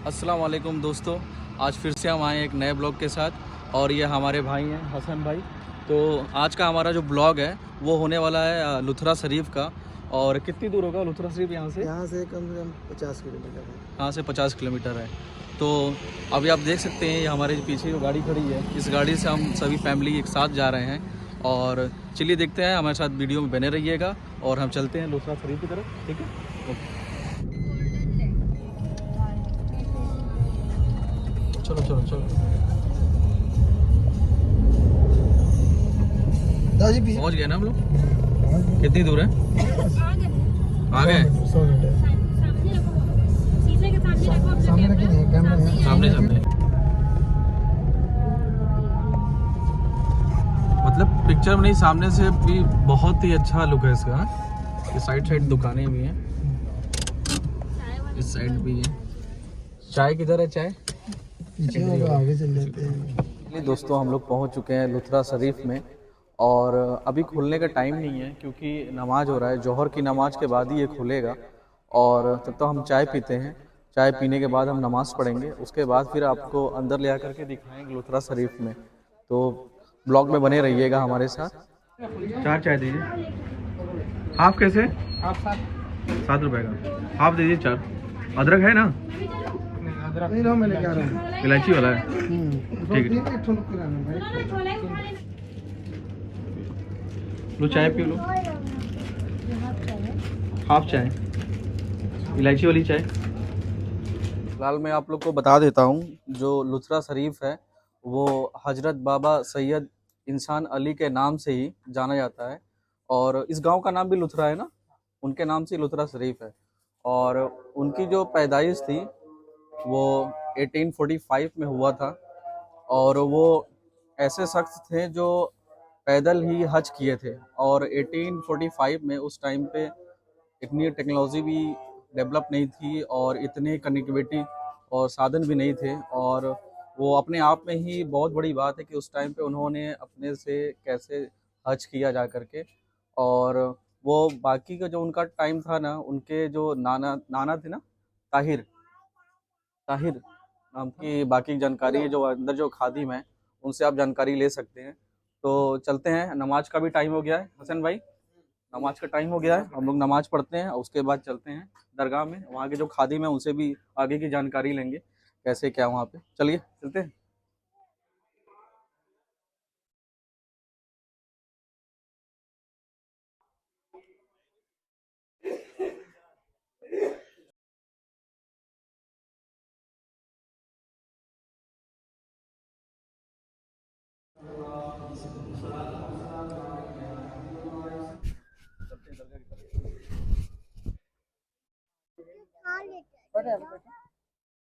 अस्सलाम वालेकुम दोस्तों, आज फिर से हम आए एक नए ब्लॉग के साथ और ये हमारे भाई हैं हसन भाई। तो आज का हमारा जो ब्लॉग है वो होने वाला है लुथरा शरीफ का। और कितनी दूर होगा लुथरा शरीफ यहाँ से? यहाँ से कम 50 किलोमीटर है। यहाँ से 50 किलोमीटर है। तो अभी आप देख सकते हैं ये हमारे पीछे जो गाड़ी खड़ी है, इस गाड़ी से हम सभी फैमिली एक साथ जा रहे हैं। और चलिए देखते हैं, हमारे साथ वीडियो में बने रहिएगा और हम चलते हैं लुथरा शरीफ की तरफ। ठीक है, ओके। चलो चलो चलो, दादी पीछे पहुँच गए ना हम लोग। कितनी दूर है? आ गए। 100 मीटर सामने रखेंगे कैमरा है सामने सामने मतलब पिक्चर में नहीं, सामने से भी बहुत ही अच्छा लुक है इसका। ये साइड साइड दुकानें भी हैं, इस साइड भी है। चाय किधर है? चाय पीछे होगा, आगे चल जाते हैं। चलिए दोस्तों, हम लोग पहुंच चुके हैं लुथरा शरीफ में और अभी खुलने का टाइम नहीं है क्योंकि नमाज हो रहा है। जोहर की नमाज के बाद ही ये खुलेगा और तब तो हम चाय पीते हैं। चाय पीने के बाद हम नमाज़ पढ़ेंगे, उसके बाद फिर आपको अंदर ले आकर के दिखाएंगे लुथरा शरीफ में। तो ब्लॉग में बने रहिएगा हमारे साथ। 4 चाय दीजिए। हाफ कैसे? आप 7 रुपए का हाफ दीजिए 4। अदरक है ना? अदरक नहीं, मैं लेके आ रहा हूँ। इलायची वाला है? ठीक है, लो चाय पी लो। हाफ चाय, इलायची वाली चाय। फिलहाल मैं आप लोग को बता देता हूँ, जो लुथरा शरीफ है वो हजरत बाबा सैयद इंसान अली के नाम से ही जाना जाता है। और इस गांव का नाम भी लुथरा है ना, उनके नाम से लुथरा शरीफ है। और उनकी जो पैदाइश थी वो 1845 में हुआ था। और वो ऐसे शख्स थे जो पैदल ही हज किए थे। और 1845 में उस टाइम पे इतनी टेक्नोलॉजी भी डेवलप नहीं थी और इतनी कनेक्टिविटी और साधन भी नहीं थे। और वो अपने आप में ही बहुत बड़ी बात है कि उस टाइम पे उन्होंने अपने से कैसे हज किया जा करके। और वो बाकी का जो उनका टाइम था ना, उनके जो नाना नाना थे ना, ताहिर ताहिर नाम की बाकी जानकारी है जो अंदर जो खादिम है, उनसे आप जानकारी ले सकते हैं। तो चलते हैं, नमाज का भी टाइम हो गया है हसन भाई। नमाज का टाइम हो गया है, हम लोग नमाज पढ़ते हैं और उसके बाद चलते हैं दरगाह में। वहाँ के जो खादिम है उनसे भी आगे की जानकारी लेंगे कैसे क्या वहाँ पे। चलिए चलते हैं।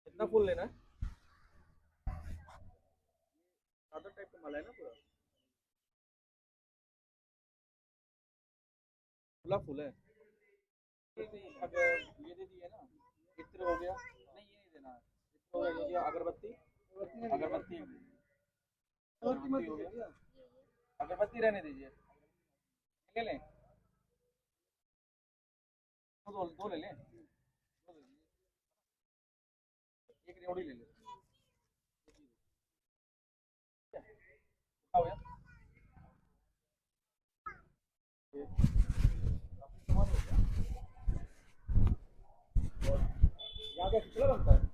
कितना फूल लेना है? सादा टाइप का माला है ना, पूरा खुला फूल है। अब ये दे दिए ना, इत्र हो गया। नहीं, ये नहीं देना है। इत्र हो गया, ये दिया। अगरबत्ती, अगरबत्ती अगरबत्ती हो गया। अगरबत्ती रहने दीजिए, ले लें। दो ले लें, एक रेवड़ी ले लें। हो गया। यहाँ क्या खिचड़ा बनता है?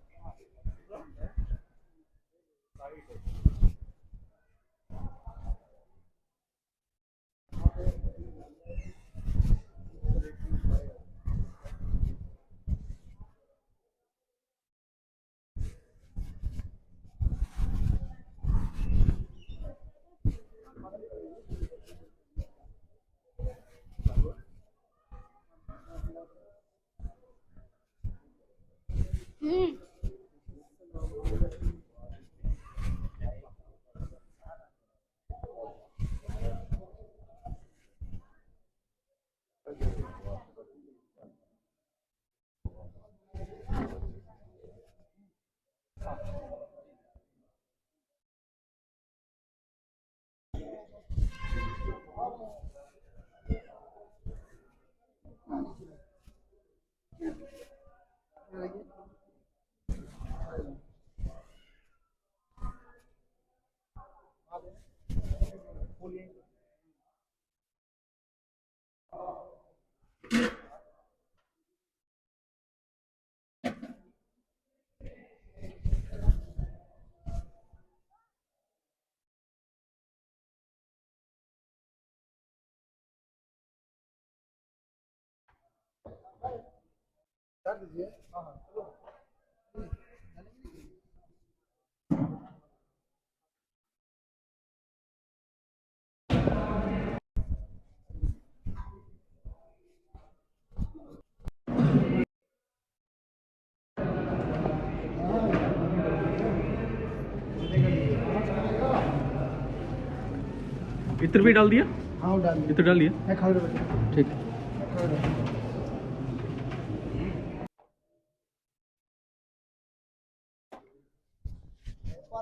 इत्र भी डाल दिया, हाँ डाल इत्र डाल दिया, मैं खा रहा ठीक।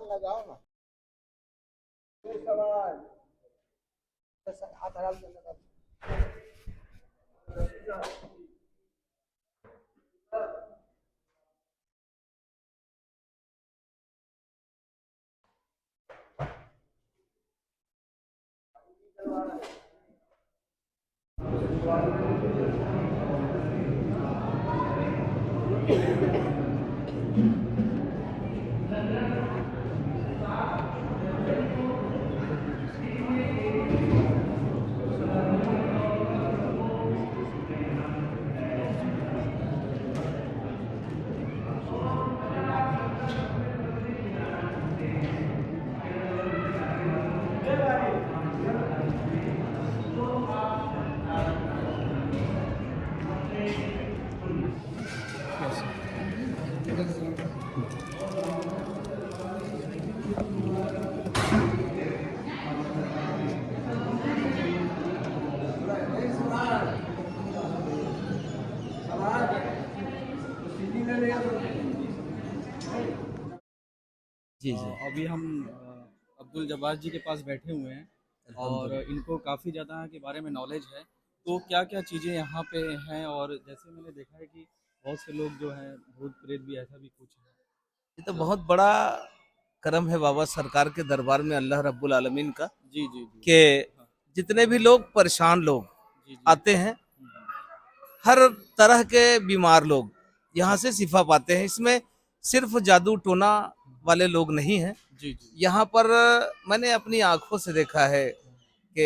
लगाओ ना सवाल हाथ हरा लगा जी जी। अभी हम अब्दुल जब्बार जी के पास बैठे हुए हैं और इनको काफ़ी ज़्यादा के बारे में नॉलेज है। तो क्या क्या चीज़ें यहाँ पे हैं, और जैसे मैंने देखा है कि बहुत से लोग जो हैं भूत प्रेत भी, ऐसा भी कुछ है। ये तो बहुत बड़ा करम है बाबा सरकार के दरबार में अल्लाह रब्बुल आलमीन का, जी जी जी। कि जितने भी लोग परेशान लोग जी जी। आते हैं, हर तरह के बीमार लोग यहाँ से शिफा पाते हैं। इसमें सिर्फ जादू टोना वाले लोग नहीं हैं। जी जी। यहाँ पर मैंने अपनी आंखों से देखा है कि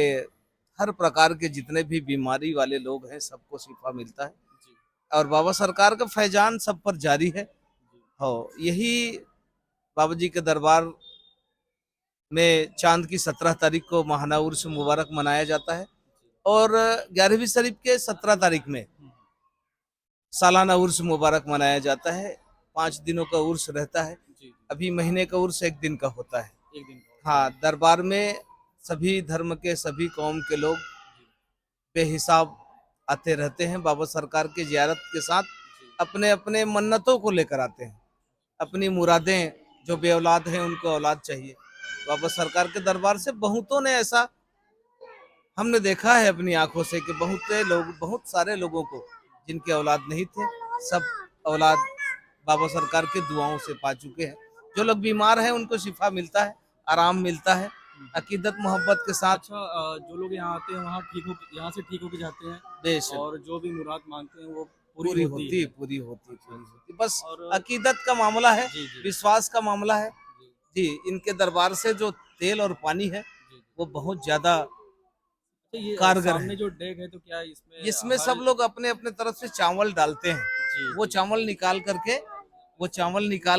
हर प्रकार के जितने भी बीमारी वाले लोग हैं सबको शिफा मिलता है, जी और बाबा सरकार का फैजान सब पर जारी है। जी। हो यही बाबा जी के दरबार में चांद की 17 तारीख को महाना उर्स मुबारक मनाया जाता है, और 11वीं शरीफ के 17 तारीख में सालाना उर्स मुबारक मनाया जाता है। 5 दिनों का उर्स रहता है। जी। अभी महीने का उर्स 1 दिन का होता है। एक दिन का। हाँ, दरबार में सभी धर्म के सभी कौम के लोग बेहिसाब आते रहते हैं। बाबा सरकार की जियारत के साथ अपने अपने मन्नतों को लेकर आते हैं। अपनी मुरादें, जो बे औलाद हैं उनको औलाद चाहिए। बाबा सरकार के दरबार से बहुतों ने ऐसा हमने देखा है अपनी आंखों से कि बहुत सारे लोगों को जिनके औलाद नहीं थे, सब औलाद बाबा सरकार के दुआओं से पा चुके हैं। जो लोग बीमार हैं उनको शिफा मिलता है, आराम मिलता है, अकीदत मोहब्बत के साथ। अच्छा, जो लोग यहाँ आते हैं वहाँ यहाँ से ठीक होके जाते हैं, बेशक और जो भी मुराद मांगते हैं वो पूरी होती होती है। पूरी होती पूरी होती। बस और अकीदत का मामला है, जी जी विश्वास का मामला है। जी जी, इनके दरबार से जो तेल और पानी है जी। वो बहुत ज्यादा तो ये कारगर सामने है। जो डेग है, तो क्या इसमें इसमें सब लोग अपने अपने तरफ से चावल डालते हैं। जी वो जी। चावल निकाल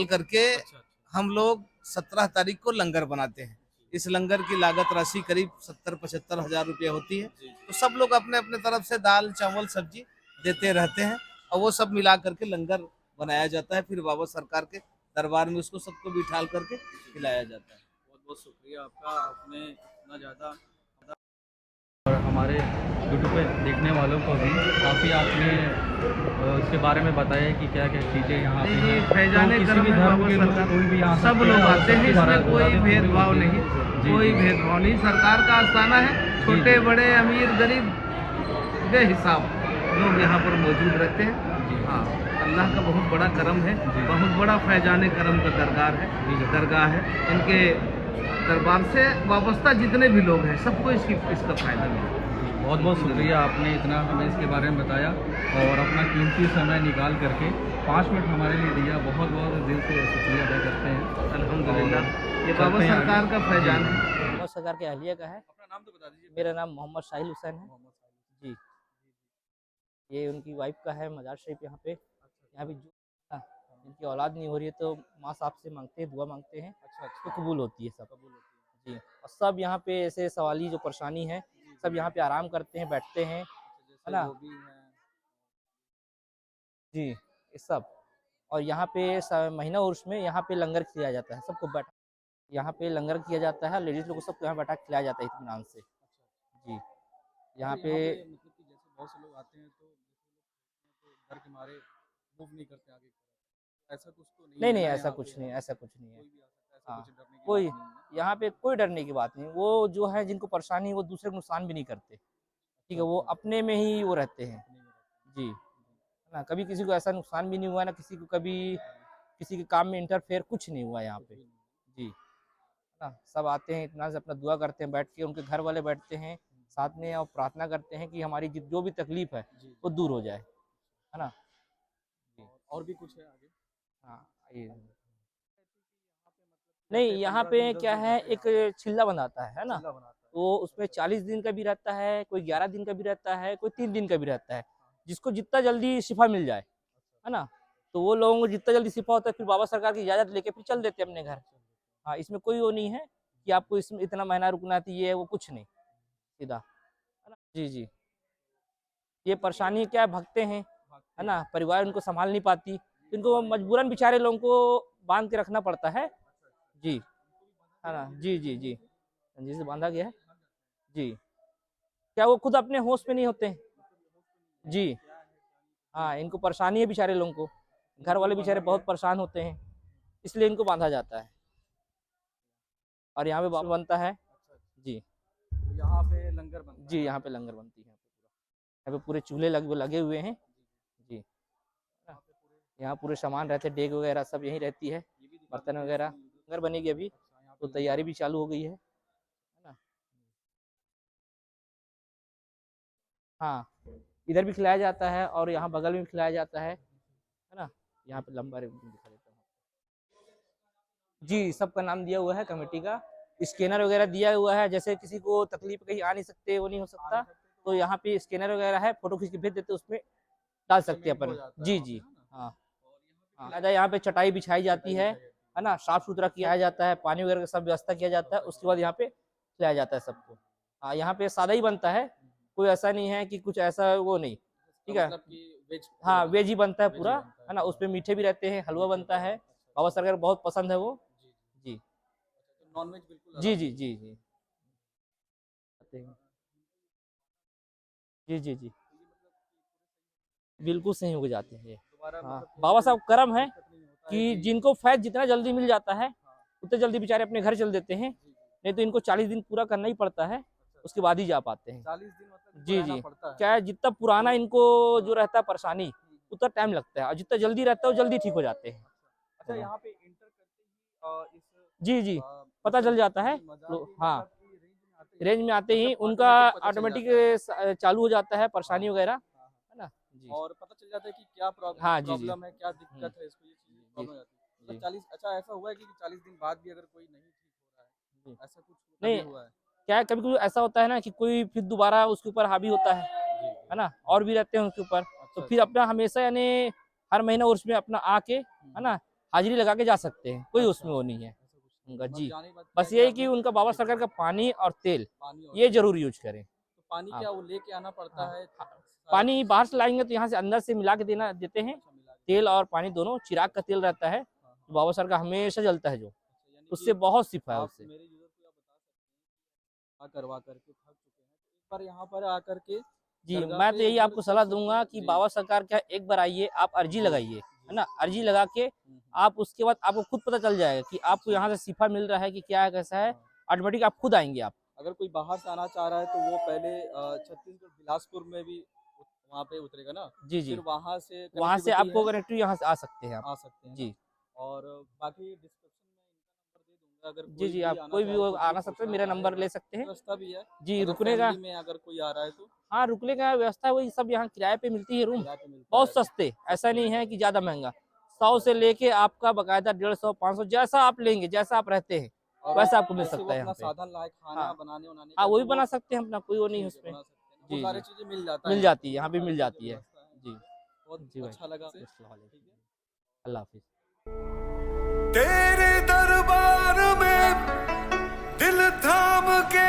करके अच्छा। हम लोग 17 तारीख को लंगर बनाते हैं। इस लंगर की लागत राशि करीब 70-75 हजार रुपये होती है। जी तो सब लोग अपने अपने तरफ से दाल चावल सब्जी देते रहते हैं, और वो सब मिला करके लंगर बनाया जाता है। फिर बाबा सरकार के दरबार में उसको सबको बिठाल करके खिलाया जाता है। बहुत बहुत शुक्रिया आपका, आपने इतना ज़्यादा, और हमारे यूट्यूब पे देखने वालों को भी काफ़ी आपने इसके बारे में बताया कि क्या क्या चीज़ें यहाँ पे हैं। फैजाने तो किसी करम भी है धर्म बाबा के लोग सरकार। कोई भी यहाँ सब लोग आते हैं, इसमें कोई भेदभाव नहीं, जी, कोई जी। भेदभाव नहीं। सरकार का आस्थाना है, छोटे बड़े अमीर गरीब बेहिसाब लोग यहाँ पर मौजूद रहते हैं। हाँ, अल्लाह का बहुत बड़ा करम है, जी। बहुत बड़ा फैजान करम का दरगाह है। इनके दरबार से वाबस्ता जितने भी लोग हैं सबको इसका फ़ायदा मिला। बहुत बहुत शुक्रिया, आपने इतना हमें इसके बारे में बताया और अपना कीमती समय निकाल करके 5 मिनट हमारे लिए दिया। बहुत बहुत दिल से शुक्रिया अदा करते हैं। अल्हम्दुलिल्लाह, ये चलते बाबा हैं आगे। सरकार का फैजान है। बहुत सरकार के अहलिया का है। अपना नाम तो बता दीजिए। मेरा नाम मोहम्मद साहिल हुसैन है जी। ये उनकी वाइफ का है मज़ार शरीफ यहाँ पे। यहाँ भी जो हाँ, इनकी औलाद नहीं हो रही है तो माँ साहब से मांगते हैं, दुआ मांगते हैं तो कबूल होती है सब जी। और सब यहाँ पे ऐसे सवाली जो परेशानी है सब यहाँ पे आराम करते हैं, बैठते हैं, है ना जी, ये सब। और यहाँ पे महीना उर्स में यहाँ पे लंगर किया जाता है, सबको बैठा यहाँ पे लंगर किया जाता है, लेडीज़ लोग को सबको यहाँ बैठा के खिलाया जाता है इत्मीनान से जी। यहाँ पे मतलब कि जैसे बहुत से लोग आते हैं तो डर के मारे मूव नहीं करते आगे की तरफ। ऐसा कुछ तो नहीं नहीं है नहीं ना ऐसा यहाँ कुछ पे? नहीं, ऐसा कुछ नहीं है। कोई भी आ सकता है, ऐसा हाँ, कुछ डरने की कोई बात नहीं है। यहाँ पे कोई डरने की बात नहीं। वो जो है जिनको परेशानी है वो दूसरे को नुकसान भी नहीं करते, ठीक है, वो अपने में ही वो रहते हैं जी, है ना। कभी किसी को ऐसा नुकसान भी नहीं हुआ ना, किसी को कभी किसी के काम में इंटरफेयर कुछ नहीं हुआ यहाँ पे जी, है ना। सब आते हैं इतना से अपना दुआ करते हैं बैठ के, उनके घर वाले बैठते हैं साथ में और प्रार्थना करते हैं कि हमारी जो भी तकलीफ है वो दूर हो जाए, है ना। और भी कुछ है आगे? हाँ ये नहीं, यहाँ पे क्या है, एक चिल्ला बनाता है ना, चिल्ला बनाता है। तो उसमें 40 दिन का भी रहता है, कोई 11 दिन का भी रहता है, कोई 3 दिन का भी रहता है, जिसको जितना जल्दी शिफा मिल जाए, है ना। तो वो लोगों को जितना जल्दी शिफा होता है फिर बाबा सरकार की इजाज़त लेके फिर चल देते हैं अपने घर। हाँ, इसमें कोई वो नहीं है कि आपको इसमें इतना महीना रुकना है, तो ये है वो कुछ नहीं, सीधा, है ना। जी जी, ये परेशानी क्या है, भगते हैं, है ना, परिवार उनको संभाल नहीं पाती, तो इनको मजबूरन बेचारे लोगों को बांध के रखना पड़ता है जी, है ना। जी जी जी, संजी से बांधा गया है जी। क्या वो खुद अपने होश में नहीं होते हैं जी। हाँ, इनको परेशानी है बेचारे लोगों को, घर वाले बेचारे बहुत परेशान होते हैं, इसलिए इनको बांधा जाता है। और यहाँ पे बाबा बनता है जी। तो यहाँ पे लंगर बनता जी, यहाँ पे लंगर बनती है, यहाँ पे पूरे चूल्हे लगे हुए हैं जी। यहाँ पूरे सामान रहते हैं, डेग वगैरह सब यहीं रहती है, बर्तन वगैरह। लंगर बनेगी अभी तो तैयारी भी चालू हो गई है ना। हाँ, इधर भी खिलाया जाता है और यहाँ बगल में भी खिलाया जाता है ना। यहाँ पे लंबा दिखा देता हूँ जी। सबका नाम दिया हुआ है कमेटी का, स्कैनर वगैरह दिया हुआ है, जैसे किसी को तकलीफ कहीं आ नहीं सकते, वो नहीं हो सकता, तो यहाँ पे स्कैनर वगैरह है, फोटो खींच के भेज देते, उसमें डाल सकते हैं अपन जी जी। हाँ हाँ, यहाँ पे चटाई बिछाई जाती है ना, साफ सुथरा किया जाता है, पानी वगैरह का सब व्यवस्था किया जाता है, उसके बाद यहाँ पे खिलाया जाता है सबको। हाँ, यहाँ पे सादा ही बनता है, कोई ऐसा नहीं है कि कुछ ऐसा वो नहीं, ठीक है। हाँ, वेज ही बनता है पूरा, है ना। उसमें मीठे भी रहते हैं, हलवा बनता है, बाबा सरकार बहुत पसंद है वो जी। नॉनवेज बिल्कुल जी जी जी जी जी जी जी, बिल्कुल सही हो जाते हैं। हाँ, बाबा साहब करम है कि जिनको फैज जितना जल्दी मिल जाता है उतने जल्दी बेचारे अपने घर चल देते हैं, नहीं तो इनको 40 दिन पूरा करना ही पड़ता है, उसके बाद ही जा पाते हैं 40 दिन मतलब जी रहना जी। पड़ता है। चाहे जितना पुराना इनको जो रहता है परेशानी उतना टाइम लगता है, और जितना जल्दी रहता है वो जल्दी ठीक हो जाते हैं। अच्छा, यहाँ पे इंटर करते ही इस जी जी, पता चल जाता है। हाँ, रेंज में आते ही उनका ऑटोमेटिक चालू हो जाता है परेशानी वगैरह, है ना जी। और पता चल जाता है कि क्या हाँ, जी, जी। प्रॉब्लम है, क्या दिक्कत है, इसको ये चीज़ प्रॉब्लम हो जाती है। तो 40 अच्छा ऐसा हुआ है कि 40 दिन बाद भी अगर कोई नहीं ठीक हो रहा है, ऐसा कुछ नहीं, हुआ है? क्या है, कभी कभी ऐसा होता है ना कि कोई फिर दोबारा उसके ऊपर हावी होता है ना, और भी रहते हैं उसके ऊपर, तो फिर अपना हमेशा यानी हर महीना उसमें अपना आके, है ना, हाजिरी लगा के जा सकते हैं, कोई उसमें वो नहीं है उनका जी। बस यही कि उनका बाबा सरकार का पानी और तेल ये जरूर यूज करें। तो पानी क्या वो लेके आना पड़ता है? पानी बाहर से लाएंगे तो यहाँ से अंदर से मिला के देते हैं, तेल और पानी दोनों। चिराग का तेल रहता है तो बाबा सर का हमेशा जलता है, जो उससे बहुत सिफा है उससे। मेरे यूजर को आप बता सकते हैं करवा करके थक चुके हैं, तो एक बार यहाँ पर आकर के जी, मैं तो यही आपको सलाह दूंगा कि बाबा सरकार क्या एक बार आइए, आप अर्जी लगाइए, है ना। अर्जी लगा के आप उसके बाद आपको खुद पता चल जाएगा कि आपको यहाँ से शिफा मिल रहा है कि क्या है, कैसा है, ऑटोमेटिक आप खुद आएंगे। आप अगर कोई बाहर से आना चाह रहा है तो वो पहले छत्तीसगढ़ बिलासपुर में भी वहाँ पे उतरेगा ना, जी जी, फिर वहाँ से वहाँ से connectivity आपको है, कनेक्टिव यहाँ से आ सकते हैं आप। आ सकते हैं जी ना? और बाकी डिस्क्रिप्शन में इनका नंबर दे दूंगा, अगर जी कोई जी, भी आप आना कोई भी चाहे, वो कुछ भी आना सकते हैं, पूछना मेरा चाहे, नंबर ले सकते हैं। व्यवस्था भी है। जी, अगर रुकने का, फैमिली में अगर कोई आ रहा है तो हाँ रुकने का व्यवस्था वही सब यहाँ किराए पे मिलती है रूम, किराए पे मिलता बहुत है। सस्ते, ऐसा नहीं है कि ज़्यादा महंगा। 100 से लेके आपका बकायदा 150, 500, जैसा आप लेंगे, जैसा आप रहते हैं और वैसा आपको मिल जैसे वो सकता है अपना यहाँ पे। साधन लाए खाना हाँ बनाने उनाने हाँ, का, वो भी तो बना सकते हैं अपना, कोई वो नहीं है ठीक है, उसमें। बना सकते हैं ना, वो जी सारी जी, चीजें मिल जाता है मिल यहाँ पे, जाती है, यहाँ पे सारी मिल चीजें जाती है। व्यवस्था है। जी बहुत जी भाई, अच्छा लगा। अस्सलाम वालेकुम। ठीक है। अल्लाह हाफिज़। तेरे दरबार में दिल थाम के